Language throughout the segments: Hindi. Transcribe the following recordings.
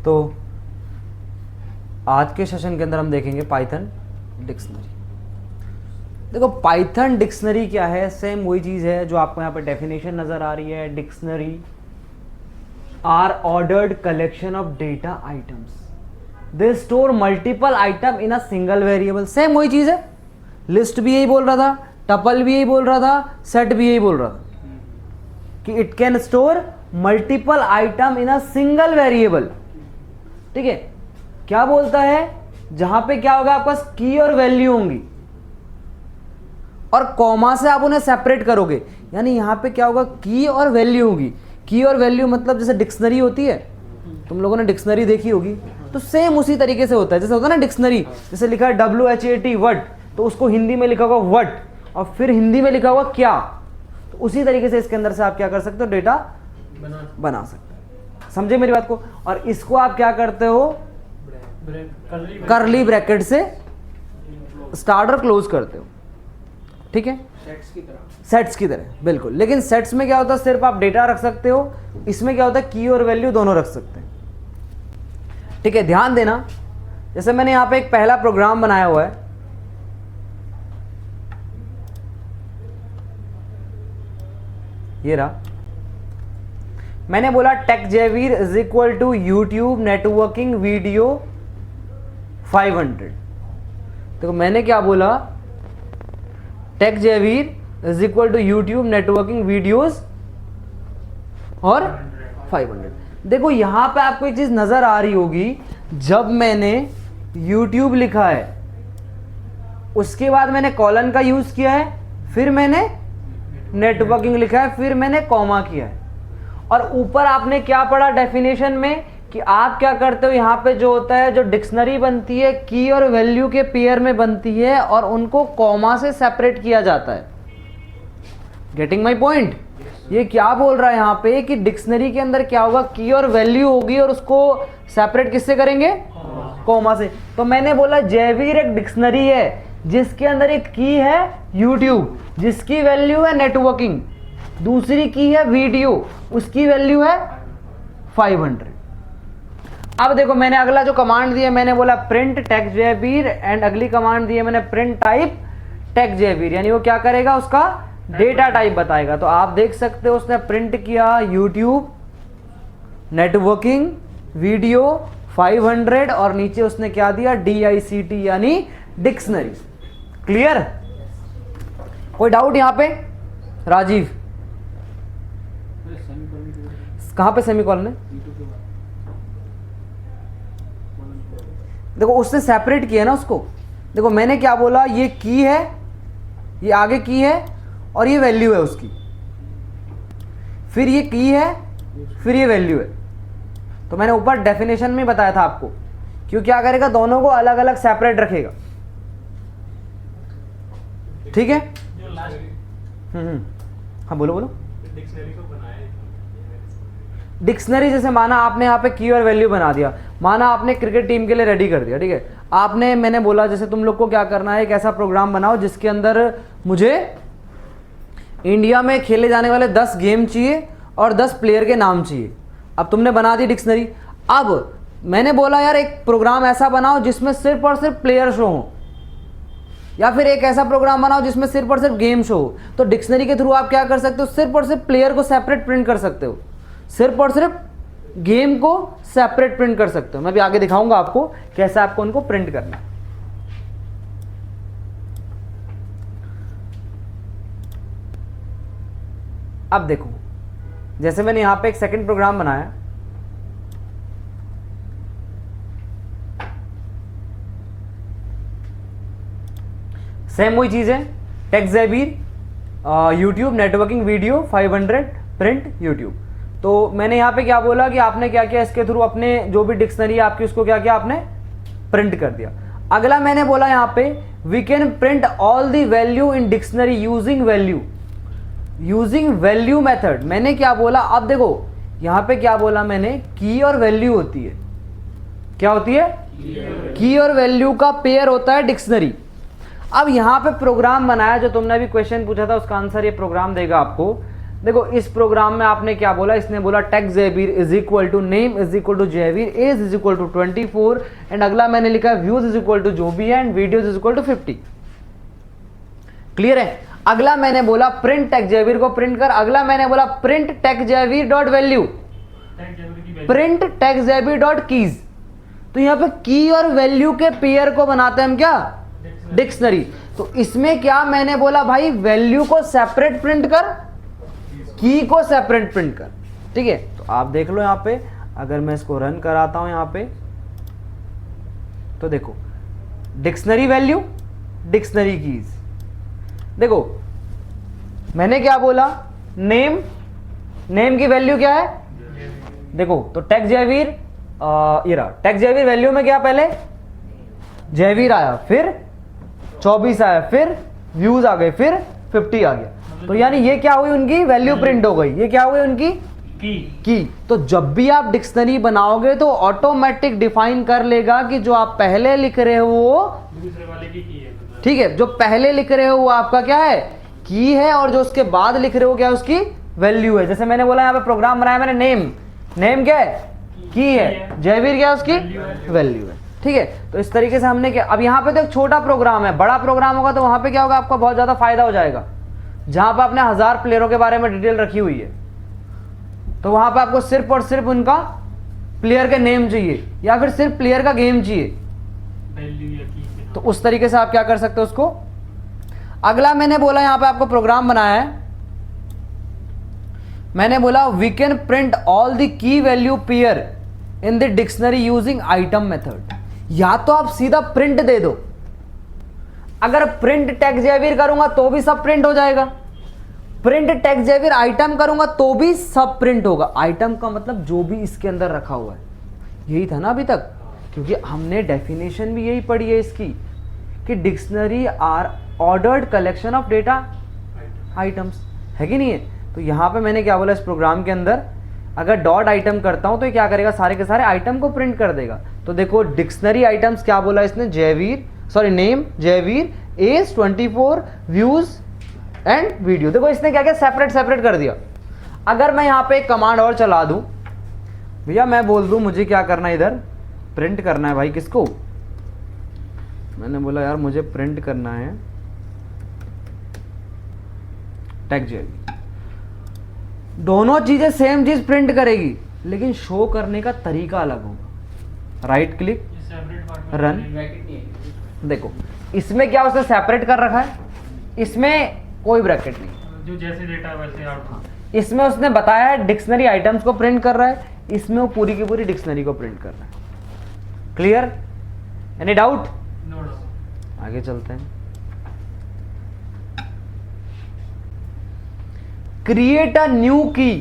तो आज के सेशन के अंदर हम देखेंगे पाइथन डिक्शनरी। देखो पाइथन डिक्शनरी क्या है, सेम वही चीज़ है जो आपको यहाँ पे डेफिनेशन नज़र आ रही है। Dictionary are ordered collection of data items, they store multiple item in a single variable. Same वही चीज़ है, लिस्ट भी यही बोल रहा था, टपल भी यही बोल रहा था, सेट भी यही बोल रहा था कि it can store multiple item in a single variable. ठीक है, क्या बोलता है, जहां पे क्या होगा आपके पास की और वैल्यू होंगी और कॉमा से आप उन्हें सेपरेट करोगे, यानी यहां पे क्या होगा, की और वैल्यू होगी। की और वैल्यू मतलब जैसे डिक्शनरी होती है, तुम लोगों ने डिक्शनरी देखी होगी, तो सेम उसी तरीके से होता है। जैसे होता है ना डिक्शनरी, जैसे लिखा है WHAT वट, तो उसको हिंदी में लिखा होगा वट और फिर हिंदी में लिखा होगा क्या, तो उसी तरीके से इसके अंदर से आप क्या कर सकते हो, डेटा बना सकते हो। समझे मेरी बात को। और इसको आप क्या करते हो, करली ब्रैकेट से स्टार्ट और क्लोज करते हो। ठीक है, सेट्स की तरह बिल्कुल। लेकिन सेट्स में क्या होता है, सिर्फ आप डेटा रख सकते हो, इसमें क्या होता है की और वैल्यू दोनों रख सकते हैं। ठीक है, ध्यान देना, जैसे मैंने यहां पे एक पहला प्रोग्राम बनाया हुआ है, ये रहा। मैंने बोला टेकजेवीर is equal to YouTube networking video 500। देखो मैंने क्या बोला, टेकजेवीर is equal to YouTube networking videos और 500। देखो यहां पे आपको एक चीज नजर आ रही होगी, जब मैंने यूट्यूब लिखा है उसके बाद मैंने कॉलन का यूज किया है, फिर मैंने नेटवर्किंग लिखा है, फिर मैंने कॉमा किया है। और ऊपर आपने क्या पढ़ा डेफिनेशन में कि आप क्या करते हो, यहां पे जो होता है, जो डिक्शनरी बनती है की और वैल्यू के पेयर में बनती है और उनको कॉमा से सेपरेट किया जाता है। Getting my point. ये क्या बोल रहा है यहां पे कि डिक्शनरी के अंदर क्या होगा, की और वैल्यू होगी और उसको सेपरेट किससे करेंगे, कॉमा से। तो मैंने बोला जयवीर एक डिक्शनरी है जिसके अंदर एक की है यूट्यूब, जिसकी वैल्यू है नेटवर्किंग, दूसरी की है वीडियो, उसकी वैल्यू है 500। अब देखो मैंने अगला जो कमांड दिया, मैंने बोला प्रिंट टेकजेवीर एंड अगली कमांड दी है मैंने प्रिंट टाइप टेकजेवीर, यानी वो क्या करेगा, उसका डेटा टाइप बताएगा। तो आप देख सकते हो उसने प्रिंट किया यूट्यूब नेटवर्किंग वीडियो 500 और नीचे उसने क्या दिया, DICT यानी डिक्शनरी। क्लियर, कोई डाउट यहां पे राजीव? कहां पे सेमीकोलन है? देखो उसने सेपरेट किया ना उसको। देखो मैंने क्या बोला, ये की है, ये आगे की है और ये वैल्यू है उसकी, फिर ये की है, फिर ये वैल्यू है। तो मैंने ऊपर डेफिनेशन में बताया था आपको, क्यों क्या करेगा, दोनों को अलग अलग सेपरेट रखेगा। ठीक है, हाँ बोलो बोलो। डिक्शनरी जैसे माना आपने यहाँ पे की और वैल्यू बना दिया, माना आपने क्रिकेट टीम के लिए रेडी कर दिया। ठीक है, आपने, मैंने बोला जैसे तुम लोग को क्या करना है, एक ऐसा प्रोग्राम बनाओ जिसके अंदर मुझे इंडिया में खेले जाने वाले 10 गेम चाहिए और 10 प्लेयर के नाम चाहिए। अब तुमने बना दी डिक्शनरी। अब मैंने बोला यार एक प्रोग्राम ऐसा बनाओ जिसमें सिर्फ और सिर्फ प्लेयर शो हो, या फिर एक ऐसा प्रोग्राम बनाओ जिसमें सिर्फ और सिर्फ गेम शो हो। तो डिक्शनरी के थ्रू आप क्या कर सकते हो, सिर्फ और सिर्फ प्लेयर को सेपरेट प्रिंट कर सकते हो, सिर्फ और सिर्फ गेम को सेपरेट प्रिंट कर सकते हो। मैं भी आगे दिखाऊंगा आपको कैसे आपको उनको प्रिंट करना है। अब देखो जैसे मैंने यहां पे एक सेकंड प्रोग्राम बनाया, सेम वही चीज है, टेकजेवीर YouTube networking video 500 print YouTube. तो मैंने यहां पे क्या बोला कि आपने क्या किया, इसके थ्रू अपने जो भी डिक्शनरी है आपकी उसको क्या किया, आपने प्रिंट कर दिया। अगला मैंने बोला यहां पे we can print all the value in dictionary using value, using value method. मैंने क्या बोला, अब देखो यहां पे क्या बोला मैंने, की और वैल्यू होती है, क्या होती है, की और वैल्यू का पेयर होता है डिक्शनरी। अब यहां पे प्रोग्राम बनाया, जो तुमने अभी क्वेश्चन पूछा था उसका आंसर ये प्रोग्राम देगा आपको। देखो इस प्रोग्राम में आपने क्या बोला, इसने बोला text Jaiveer is equal to name is equal to Jaiveer, age is equal to 24 and अगला मैंने लिखा है व्यूज इज इक्वल टू जो भी है and videos is equal to 50। Clear है। अगला मैंने बोला प्रिंट टेक्स्ट जयवीर को प्रिंट कर, अगला मैंने बोला print text Jaiveer dot value, print text Jaiveer dot keys. तो यहां पे की और वैल्यू के पेयर को बनाते हैं हम क्या, डिक्शनरी। तो इसमें क्या मैंने बोला भाई, वैल्यू को सेपरेट प्रिंट कर, की को सेपरेट प्रिंट कर। ठीक है, तो आप देख लो यहां पे, अगर मैं इसको रन कराता हूं यहां पे, तो देखो डिक्शनरी वैल्यू, डिक्शनरी कीज। देखो मैंने क्या बोला, नेम, नेम की वैल्यू क्या है, देखो तो टेक्स्ट जयवीर, ये रहा टेक्स्ट जयवीर, वैल्यू में क्या पहले जयवीर आया, फिर 24 आया, फिर व्यूज आ गए, फिर 50 आ गया। तो यानी ये क्या हुई, उनकी वैल्यू प्रिंट हो गई। ये क्या हुई, उनकी की। तो जब भी आप डिक्शनरी बनाओगे तो ऑटोमेटिक डिफाइन कर लेगा कि जो आप पहले लिख रहे हो वो दूसरे वाले की है। ठीक है, जो पहले लिख रहे हो वो आपका क्या है, की है, और जो उसके बाद लिख रहे हो क्या, उसकी वैल्यू है। जैसे मैंने बोला यहाँ पे प्रोग्राम बनाया मैंने, नेम, नेम क्या है, की है, जयवीर क्या है, उसकी वैल्यू है। ठीक है, तो इस तरीके से हमने क्या, अब यहाँ पे तो एक छोटा प्रोग्राम है, बड़ा प्रोग्राम होगा तो वहां पे क्या होगा, आपका बहुत ज्यादा फायदा हो जाएगा। जहां पे आपने 1000 प्लेयरों के बारे में डिटेल रखी हुई है, तो वहां पे आपको सिर्फ और सिर्फ उनका प्लेयर के नेम चाहिए या फिर सिर्फ प्लेयर का गेम चाहिए, तो उस तरीके से आप क्या कर सकते हो उसको। अगला मैंने बोला यहां पे आपको प्रोग्राम बनाया है, मैंने बोला we can print all the key value pair in the dictionary using item method. या तो आप सीधा प्रिंट दे दो, अगर प्रिंट टेक्स्ट जयवीर करूंगा तो भी सब प्रिंट हो जाएगा, प्रिंट टेक्स्ट जयवीर आइटम करूंगा तो भी सब प्रिंट होगा। आइटम का मतलब जो भी इसके अंदर रखा हुआ है, यही था ना अभी तक, क्योंकि हमने डेफिनेशन भी यही पढ़ी है इसकी कि dictionary are ordered collection of data items, है कि नहीं है। तो यहां पे मैंने क्या बोला, इस प्रोग्राम के अंदर अगर डॉट आइटम करता हूं तो ये क्या करेगा, सारे के सारे आइटम को प्रिंट कर देगा। तो देखो डिक्शनरी आइटम्स क्या बोला इसने, Jaiveer, sorry name Jaiveer, age 24, views and video. देखो इसने क्या क्या सेपरेट सेपरेट कर दिया। अगर मैं यहाँ पे एक कमांड और चला दूं, भैया मैं बोल दूं मुझे क्या करना है, इधर प्रिंट करना है भाई, किसको, मैंने बोला यार मुझे प्रिंट करना है टेक्स्ट जयवीर। दोनों चीजें सेम चीज प्रिंट करेगी, लेकिन शो करने का तरीका अलग होगा। Right click, run. देखो इसमें क्या उसने सेपरेट कर रखा है, इसमें कोई ब्रैकेट नहीं, जो जैसे डेटा वैसे आउट। इसमें उसने बताया है डिक्शनरी आइटम्स को प्रिंट कर रहा है, इसमें वो पूरी की पूरी डिक्शनरी को प्रिंट कर रहा है। Clear, any doubt? No doubt. आगे चलते हैं। Create a new key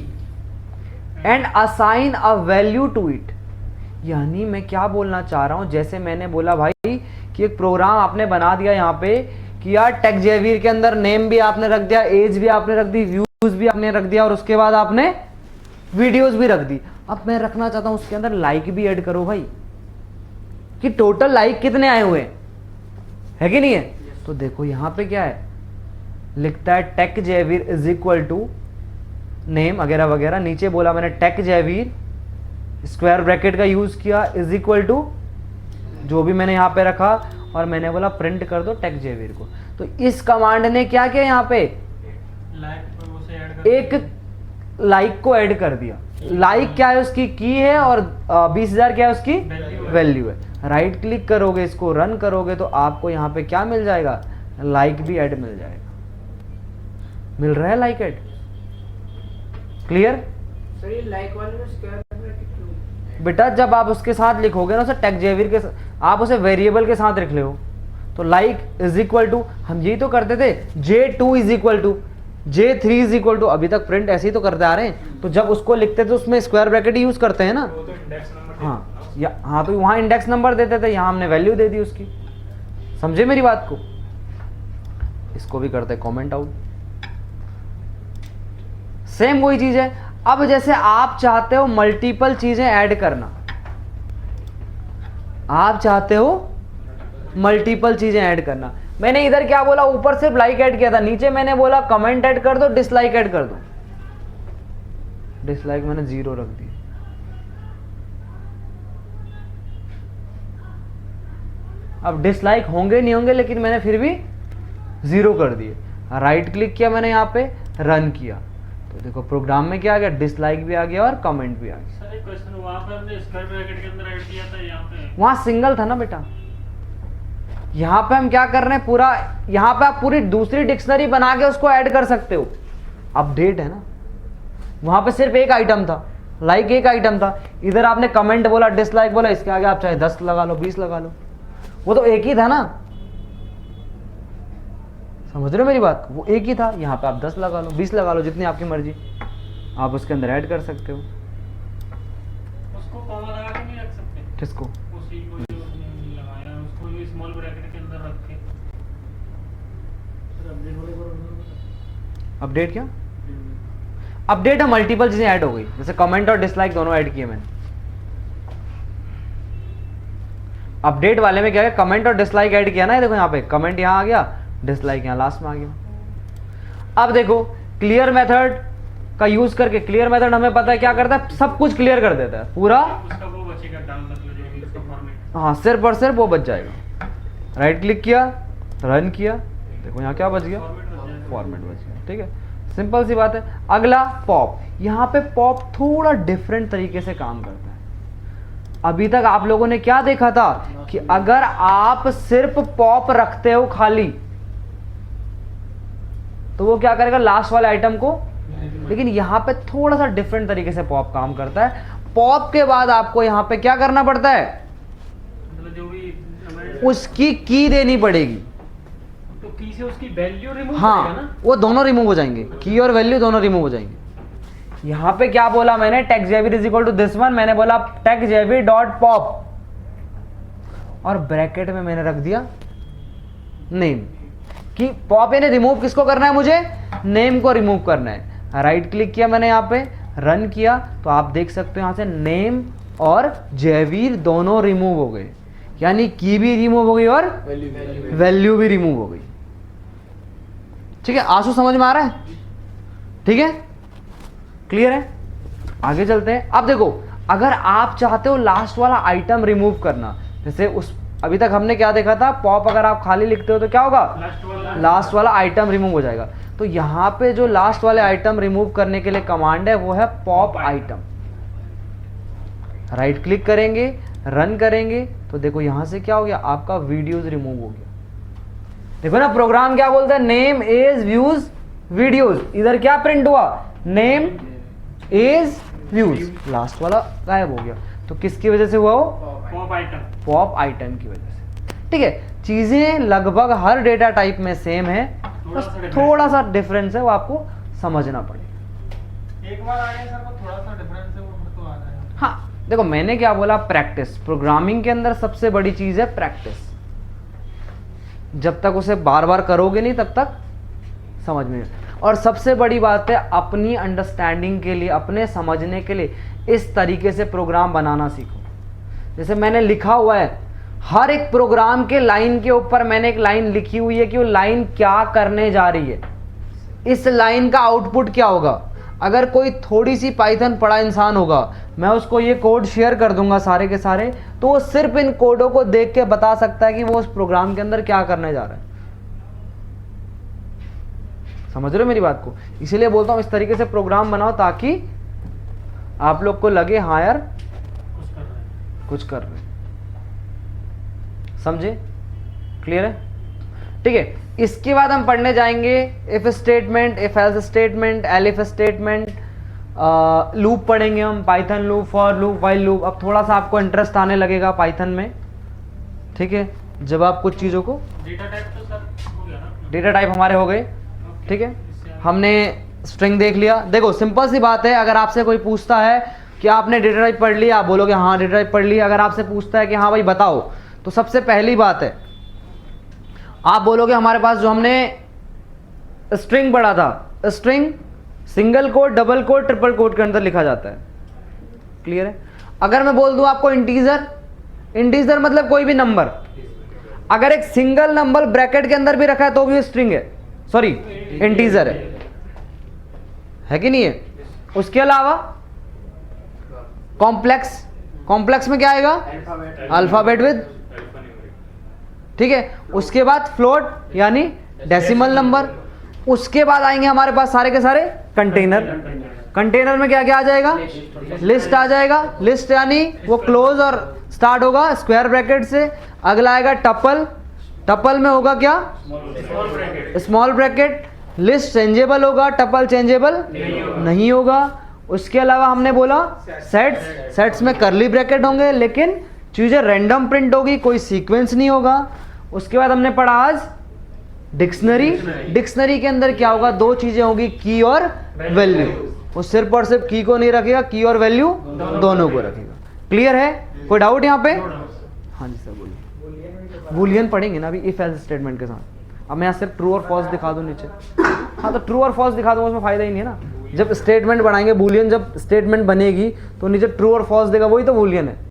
and assign a value to it. यानी मैं क्या बोलना चाह रहा हूं, जैसे मैंने बोला भाई कि एक प्रोग्राम आपने बना दिया यहाँ पे कि यार टेक्स्ट जयवीर के अंदर नेम भी आपने रख दिया, एज भी आपने रख दी, व्यूज भी आपने रख दिया, और उसके बाद आपने वीडियोस भी रख दी। अब मैं रखना चाहता हूं उसके अंदर लाइक भी ऐड करो भाई, कि टोटल लाइक कितने आए हुए है कि नहीं है। तो देखो यहां पे क्या है, लिखता है text Jaiveer is equal to name वगैरह वगैरह, नीचे बोला मैंने टेक्स्ट जयवीर स्क्वायर ब्रैकेट का यूज किया इज इक्वल टू जो भी मैंने यहां पे रखा, और मैंने बोला प्रिंट कर दो टेक्स्ट जयवीर को। तो इस कमांड ने क्या किया, यहाँ पे एक लाइक को ऐड कर दिया। लाइक क्या है, उसकी की है, और 20,000 क्या है, उसकी वैल्यू है। राइट क्लिक करोगे, इसको रन करोगे, तो आपको यहाँ पे क्या मिल जाएगा, लाइक भी ऐड मिल जाएगा। मिल रहा है लाइक ऐड, क्लियर। लाइक वाले में स्क्वायर ब्रैकेट बेटा जब आप उसके साथ लिखोगे ना, उसे टेक्स्ट जयवीर के आप उसे वेरिएबल के साथ लिख ले हो, तो लाइक इज इक्वल टू, हम यही तो करते थे, J2 is equal to J3 is equal to, अभी तक प्रिंट ऐसे ही तो करते आ रहे हैं। तो जब उसको लिखते थे उसमें स्क्वायर ब्रैकेट यूज करते हैं ना, हाँ तो वहां इंडेक्स नंबर देते थे, यहाँ हमने वैल्यू दे दी उसकी। समझे मेरी बात को। इसको भी करते कमेंट आउट, सेम वही चीज है। अब जैसे आप चाहते हो मल्टीपल चीजें ऐड करना, आप चाहते हो मल्टीपल चीजें ऐड करना, मैंने इधर क्या बोला, ऊपर सिर्फ लाइक ऐड किया था, नीचे मैंने बोला कमेंट ऐड कर दो, डिसलाइक ऐड कर दो। डिसलाइक मैंने 0 रख दिया। अब डिसलाइक होंगे नहीं होंगे, लेकिन मैंने फिर भी 0 कर दिए। राइट क्लिक किया मैंने यहाँ पे, रन किया, तो देखो प्रोग्राम में क्या आ गया, डिसलाइक भी आ गया और कमेंट भी आ गया। सर एक क्वेश्चन, वहाँ पे हमने स्क्वायर ब्रैकेट के अंदर ऐड किया था, यहाँ पे वहां सिंगल था ना बेटा। यहाँ पे हम क्या कर रहे हैं, पूरा यहाँ पे आप पूरी दूसरी डिक्शनरी बना के उसको ऐड कर सकते हो। अपडेट है ना, वहां पे सिर्फ एक आइटम था, लाइक एक आइटम था। इधर आपने कमेंट बोला, डिसलाइक बोला, इसके आगे आप चाहे 10 लगा लो, 20 लगा लो, वो तो एक ही था ना। समझ रहे हो मेरी बात, वो एक ही था। यहाँ पे आप 10 लगा लो, 20 लगा लो, जितनी आपकी मर्जी, आप उसके अंदर ऐड कर सकते हो। उसको कॉमा लगा के नहीं रख सकते? किसको? उसी को जो लगाया उसको भी स्मॉल ब्रैकेट के अंदर रख के। सर अपडेट होने पर अपडेट क्या? अपडेट है, मल्टीपल चीजें ऐड हो गई, जैसे कमेंट और डिसलाइक दोनों ऐड किए मैंने। अपडेट वाले में क्या है, कमेंट और डिसलाइक ऐड किया ना, ये देखो यहाँ पे कमेंट यहाँ आ गया, डिसलाइक यहाँ लास्ट में आ गया। अब देखो क्लियर मेथड का यूज करके, क्लियर मेथड हमें पता है क्या करता है, सब कुछ क्लियर कर देता है पूरा। उसका वो बचेगा डाउन, मतलब जो भी उसका फॉर्मेट। हाँ, सिर्फ और सिर्फ वो बच जाएगा। राइट क्लिक किया, रन किया, देखो यहाँ क्या बच गया, फॉर्मेट बच गया। ठीक है, सिंपल सी बात है। अगला पॉप, यहाँ पे पॉप थोड़ा डिफरेंट तरीके से काम करता है। अभी तक आप लोगों ने क्या देखा था कि अगर आप सिर्फ पॉप रखते हो खाली, तो वो क्या करेगा, लास्ट वाले आइटम को। लेकिन यहां पे थोड़ा सा डिफरेंट तरीके से पॉप काम करता है। पॉप के बाद आपको यहां पे क्या करना पड़ता है, मतलब जो भी उसकी की देनी पड़ेगी। तो की से उसकी वैल्यू रिमूव करेगा हाँ, ना? वो दोनों रिमूव हो जाएंगे, की और वैल्यू दोनों रिमूव हो जाएंगे। यहां पे क्या बोला मैंने, text is equal to this one, मैंने बोला टेक्स्ट डॉट पॉप, और ब्रैकेट में मैंने रख दिया नेम। कि पॉप यानी रिमूव किसको करना है, मुझे नेम को रिमूव करना है। राइट क्लिक किया मैंने यहाँ पे, रन किया, तो आप देख सकते हो यहाँ से नेम और जयवीर दोनों रिमूव हो गए, यानी की भी रिमूव हो गई और वैल्यू भी रिमूव हो गई। ठीक है, आंसू समझ में आ रहा है? ठीक है, क्लियर है? आगे चलते हैं। अब देखो, अगर आप चाहते हो लास्ट वाला आइटम रिमूव करना, जैसे उस अभी तक हमने क्या देखा था, पॉप अगर आप खाली लिखते हो तो क्या होगा, लास्ट वाला आइटम रिमूव हो जाएगा। तो यहां पे जो लास्ट वाले आइटम रिमूव करने के लिए कमांड है वो है पॉप आइटम। राइट क्लिक करेंगे, रन करेंगे, तो देखो यहां से क्या हो गया, आपका वीडियोस रिमूव हो गया। देखो ना, प्रोग्राम क्या बोलता है, नेम इज व्यूज वीडियोस। इधर क्या प्रिंट हुआ, नेम इज व्यूज, लास्ट वाला गायब हो गया। तो किसकी वजह से हुआ, वो पॉप आइटम की वजह से। ठीक है, चीजें लगभग हर डेटा टाइप में सेम है, बस थोड़ा सा डिफरेंस है, वो आपको समझना पड़ेगा। एक बार आ गया सर, वो थोड़ा सा डिफरेंस है, वो फिर तो आ जाएगा। हाँ देखो, मैंने क्या बोला, प्रैक्टिस। प्रोग्रामिंग के अंदर सबसे बड़ी चीज है प्रैक्टिस। जब तक उसे बार बार करोगे नहीं तब तक समझ में। और सबसे बड़ी बात है, अपनी अंडरस्टैंडिंग के लिए, अपने समझने के लिए इस तरीके से प्रोग्राम बनाना सीखो। जैसे मैंने लिखा हुआ है, हर एक प्रोग्राम के लाइन के ऊपर मैंने एक लाइन लिखी हुई है कि वो लाइन क्या करने जा रही है, इस लाइन का आउटपुट क्या होगा। अगर कोई थोड़ी सी पाइथन पढ़ा इंसान होगा, मैं उसको ये कोड शेयर कर दूंगा सारे के सारे, तो वो सिर्फ इन कोडों को देख के बता सकता है कि वो उस प्रोग्राम के अंदर क्या करने जा रहा है। समझ रहे हो मेरी बात को? इसीलिए बोलता हूं इस तरीके से प्रोग्राम बनाओ ताकि आप लोग को लगे हाँ यार कुछ कर रहे हैं। समझे? क्लियर है? ठीक है, इसके बाद हम पढ़ने जाएंगे if statement, if else statement, elif statement, loop पढ़ेंगे हम, Python loop, for loop, while loop. अब थोड़ा सा आपको इंटरेस्ट आने लगेगा पाइथन में। ठीक है, जब आप कुछ चीज़ों को, डेटा टाइप तो सर हो गया ना, डेटा टाइप हमारे हो गए। ठीक है, हमने स्ट्रिंग देख लिया। देखो सिंपल सी बात है, अगर आपसे कोई पूछता है कि आपने डेटा टाइप पढ़ लिया, आप बोलोगे हाँ डेटा टाइप पढ़ लिया। अगर आपसे पूछता है कि हाँ भाई बताओ, तो सबसे पहली बात है आप बोलोगे हमारे पास जो हमने स्ट्रिंग पढ़ा था, string single quote, double quote, triple quote के अंदर लिखा जाता है। क्लियर है? अगर मैं बोल दूं आपको इंटीजर, इंटीजर मतलब कोई भी नंबर, अगर एक सिंगल नंबर ब्रैकेट के अंदर भी रखा है तो भी स्ट्रिंग है, सॉरी इंटीजर है कि नहीं है? उसके अलावा कॉम्प्लेक्स, कॉम्प्लेक्स में क्या आएगा? अल्फाबेट विद, ठीक है। उसके बाद फ्लोट यानी डेसिमल नंबर। उसके बाद आएंगे हमारे पास सारे के सारे कंटेनर। कंटेनर में क्या क्या आ जाएगा? लिस्ट आ जाएगा। लिस्ट यानी वो क्लोज और स्टार्ट होगा स्क्वायर ब्रैकेट से। अगला आएगा टपल। टपल में होगा क्या? Small bracket. लिस्ट चेंजेबल होगा, टपल चेंजेबल नहीं होगा। उसके अलावा हमने बोला सेट्स। सेट्स में करली ब्रैकेट होंगे लेकिन चीजें रैंडम प्रिंट होगी, कोई सीक्वेंस नहीं होगा। उसके बाद हमने पढ़ा आज डिक्शनरी। डिक्शनरी के अंदर क्या होगा? दो चीजें होगी, की और वैल्यू। वो सिर्फ और सिर्फ की को नहीं रखेगा, की और वैल्यू दोनों को रखेगा। क्लियर है? कोई डाउट यहाँ पे? हाँ जी सर बोलिए। बूलियन पढ़ेंगे ना अभी इफ एल्स स्टेटमेंट के साथ। अब मैं यहाँ सिर्फ ट्रू और फॉल्स दिखा दूं नीचे। हाँ तो ट्रू और फॉल्स दिखा दूंगा, उसमें फायदा ही नहीं है ना। जब स्टेटमेंट बनाएंगे बूलियन, जब स्टेटमेंट बनेगी तो नीचे ट्रू और फॉल्स देगा, वही तो बूलियन है।